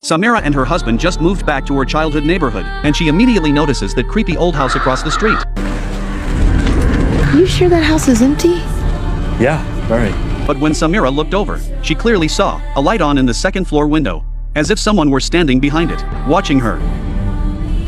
Samira and her husband just moved back to her childhood neighborhood, and she immediately notices that creepy old house across the street. You sure that house is empty? Yeah, very. But when Samira looked over, she clearly saw a light on in the second floor window, as if someone were standing behind it, watching her.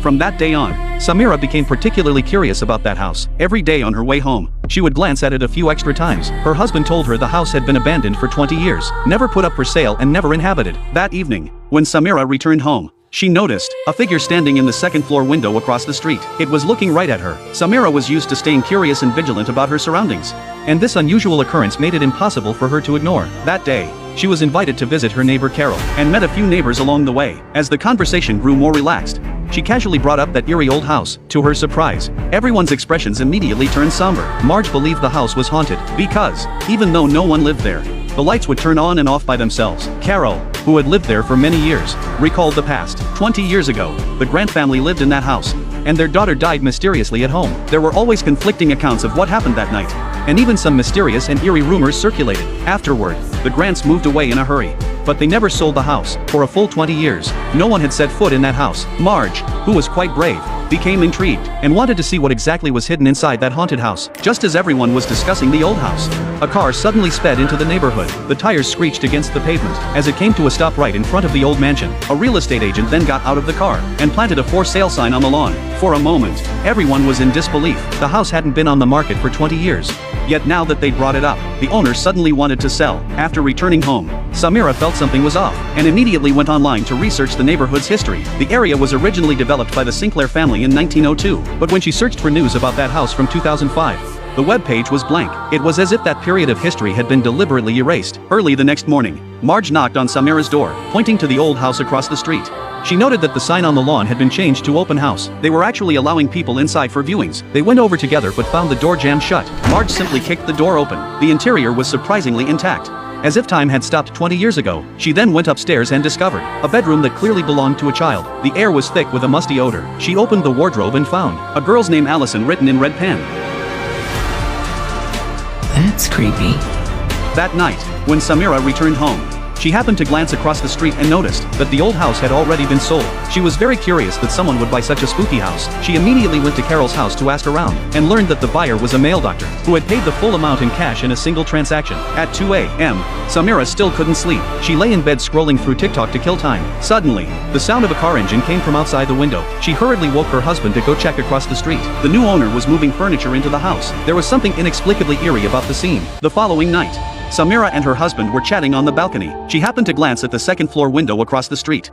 From that day on, Samira became particularly curious about that house. Every day on her way home, she would glance at it a few extra times. Her husband told her the house had been abandoned for 20 years, never put up for sale and never inhabited. That evening, when Samira returned home, she noticed a figure standing in the second floor window across the street. It was looking right at her. Samira was used to staying curious and vigilant about her surroundings, and this unusual occurrence made it impossible for her to ignore. That day, she was invited to visit her neighbor Carol, and met a few neighbors along the way. As the conversation grew more relaxed, she casually brought up that eerie old house. To her surprise, everyone's expressions immediately turned somber. Marge believed the house was haunted, because, even though no one lived there, the lights would turn on and off by themselves. Carol, who had lived there for many years, recalled the past. 20 years ago, the Grant family lived in that house, and their daughter died mysteriously at home. There were always conflicting accounts of what happened that night, and even some mysterious and eerie rumors circulated. Afterward, the Grants moved away in a hurry, but they never sold the house. For a full 20 years, no one had set foot in that house. Marge, who was quite brave, became intrigued, and wanted to see what exactly was hidden inside that haunted house. Just as everyone was discussing the old house, a car suddenly sped into the neighborhood. The tires screeched against the pavement as it came to a stop right in front of the old mansion. A real estate agent then got out of the car and planted a for sale sign on the lawn. For a moment, everyone was in disbelief. The house hadn't been on the market for 20 years. Yet now that they'd brought it up, the owner suddenly wanted to sell. After returning home, Samira felt something was off, and immediately went online to research the neighborhood's history. The area was originally developed by the Sinclair family in 1902, but when she searched for news about that house from 2005, the webpage was blank. It was as if that period of history had been deliberately erased. Early the next morning, Marge knocked on Samira's door, pointing to the old house across the street. She noted that the sign on the lawn had been changed to open house. They were actually allowing people inside for viewings. They went over together but found the door jammed shut. Marge simply kicked the door open. The interior was surprisingly intact, as if time had stopped 20 years ago. She then went upstairs and discovered a bedroom that clearly belonged to a child. The air was thick with a musty odor. She opened the wardrobe and found a girl's name, Allison, written in red pen. That's creepy. That night, when Samira returned home, she happened to glance across the street and noticed that the old house had already been sold. She was very curious that someone would buy such a spooky house. She immediately went to Carol's house to ask around, and learned that the buyer was a male doctor, who had paid the full amount in cash in a single transaction. At 2 a.m., Samira still couldn't sleep. She lay in bed scrolling through TikTok to kill time. Suddenly, the sound of a car engine came from outside the window. She hurriedly woke her husband to go check across the street. The new owner was moving furniture into the house. There was something inexplicably eerie about the scene. The following night, Samira and her husband were chatting on the balcony. She happened to glance at the second floor window across the street.